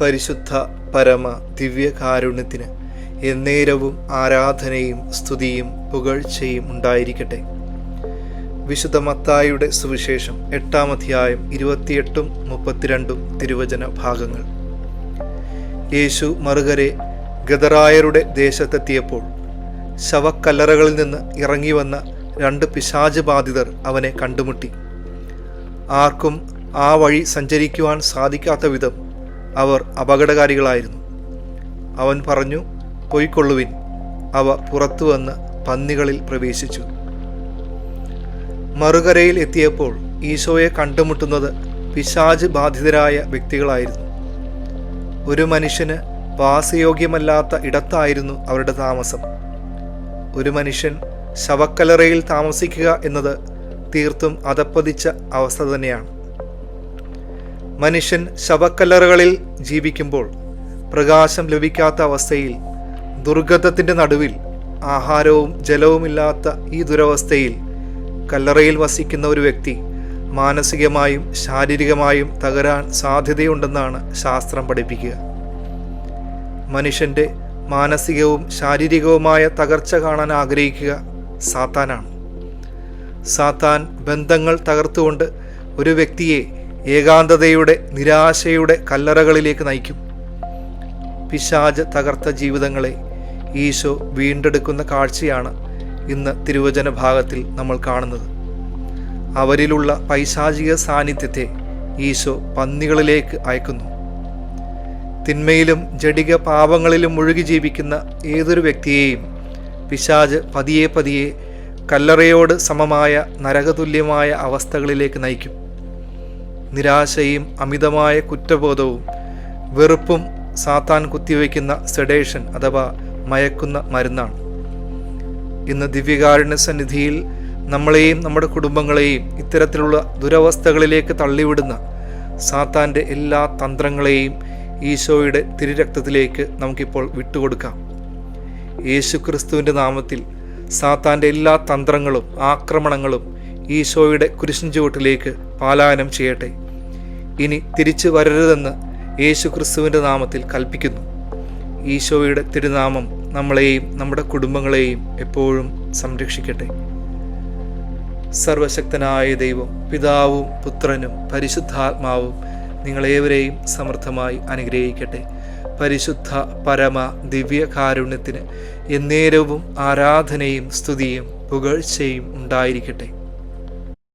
പരിശുദ്ധ പരമ ദിവ്യകാരുണ്യത്തിന് എന്നേരവും ആരാധനയും സ്തുതിയും പുകഴ്ചയും ഉണ്ടായിരിക്കട്ടെ. വിശുദ്ധ മത്തായിയുടെ സുവിശേഷം 8-ാം അധ്യായം 28-32 തിരുവചന ഭാഗങ്ങൾ. യേശു മറുകരെ ഗദറായരുടെ ദേശത്തെത്തിയപ്പോൾ ശവക്കല്ലറകളിൽ നിന്ന് ഇറങ്ങി വന്ന 2 പിശാച് ബാധിതർ അവനെ കണ്ടുമുട്ടി. ആർക്കും ആ വഴി സഞ്ചരിക്കുവാൻ സാധിക്കാത്ത വിധം അവർ അപകടകാരികളായിരുന്നു. അവൻ പറഞ്ഞു, പൊയ്ക്കൊള്ളുവിൻ. അവ പുറത്തു വന്ന് പന്നികളിൽ പ്രവേശിച്ചു. മറുകരയിൽ എത്തിയപ്പോൾ ഈശോയെ കണ്ടുമുട്ടുന്നത് പിശാച് ബാധിതരായ വ്യക്തികളായിരുന്നു. ഒരു മനുഷ്യന് വാസയോഗ്യമല്ലാത്ത ഇടത്തായിരുന്നു അവരുടെ താമസം. ഒരു മനുഷ്യൻ ശവക്കല്ലറയിൽ താമസിക്കുക എന്നത് തീർത്തും അധപ്പതിച്ച അവസ്ഥ തന്നെയാണ്. മനുഷ്യൻ ശവക്കല്ലറകളിൽ ജീവിക്കുമ്പോൾ പ്രകാശം ലഭിക്കാത്ത അവസ്ഥയിൽ, ദുർഗന്ധത്തിൻ്റെ നടുവിൽ, ആഹാരവും ജലവുമില്ലാത്ത ഈ ദുരവസ്ഥയിൽ കല്ലറയിൽ വസിക്കുന്ന ഒരു വ്യക്തി മാനസികമായും ശാരീരികമായും തകരാൻ സാധ്യതയുണ്ടെന്നാണ് ശാസ്ത്രം പഠിപ്പിക്കുക. മനുഷ്യൻ്റെ മാനസികവും ശാരീരികവുമായ തകർച്ച കാണാൻ ആഗ്രഹിക്കുക സാത്താനാണ്. സാത്താൻ ബന്ധങ്ങൾ തകർത്തുകൊണ്ട് ഒരു വ്യക്തിയെ ഏകാന്തതയുടെ, നിരാശയുടെ കല്ലറകളിലേക്ക് നയിക്കും. പിശാച് തകർത്ത ജീവിതങ്ങളെ ഈശോ വീണ്ടെടുക്കുന്ന കാഴ്ചയാണ് ഇന്ന് തിരുവചന ഭാഗത്തിൽ നമ്മൾ കാണുന്നത്. അവരിലുള്ള പൈശാചിക സാന്നിധ്യത്തെ ഈശോ പന്നികളിലേക്ക് അയക്കുന്നു. തിന്മയിലും ജഡിക പാപങ്ങളിലും മുഴുകി ജീവിക്കുന്ന ഏതൊരു വ്യക്തിയെയും പിശാച് പതിയെ പതിയെ കല്ലറയോട് സമമായ നരകതുല്യമായ അവസ്ഥകളിലേക്ക് നയിക്കും. നിരാശയും അമിതമായ കുറ്റബോധവും വെറുപ്പും സാത്താൻ കുത്തിവയ്ക്കുന്ന സെഡേഷൻ അഥവാ മയക്കുന്ന മരുന്നാണ്. ഇന്ന് ദിവ്യകാരുണ്യ സന്നിധിയിൽ നമ്മളെയും നമ്മുടെ കുടുംബങ്ങളെയും ഇത്തരത്തിലുള്ള ദുരവസ്ഥകളിലേക്ക് തള്ളിവിടുന്ന സാത്താൻ്റെ എല്ലാ തന്ത്രങ്ങളെയും ഈശോയുടെ തിരുരക്തത്തിലേക്ക് നമുക്കിപ്പോൾ വിട്ടുകൊടുക്കാം. യേശു ക്രിസ്തുവിൻ്റെ നാമത്തിൽ സാത്താൻ്റെ എല്ലാ തന്ത്രങ്ങളും ആക്രമണങ്ങളും ഈശോയുടെ കുരിശിൻ ചുവട്ടിലേക്ക് പലായനം ചെയ്യട്ടെ. ഇനി തിരിച്ചു വരരുതെന്ന് യേശു ക്രിസ്തുവിൻ്റെ നാമത്തിൽ കൽപ്പിക്കുന്നു. ഈശോയുടെ തിരുനാമം നമ്മളെയും നമ്മുടെ കുടുംബങ്ങളെയും എപ്പോഴും സംരക്ഷിക്കട്ടെ. സർവശക്തനായ ദൈവം, പിതാവും പുത്രനും പരിശുദ്ധാത്മാവും നിങ്ങളേവരെയും സമൃദ്ധമായി അനുഗ്രഹിക്കട്ടെ. പരിശുദ്ധ പരമ ദിവ്യകാരുണ്യത്തിന് എന്നേരവും ആരാധനയും സ്തുതിയും പുകഴ്ചയും ഉണ്ടായിരിക്കട്ടെ.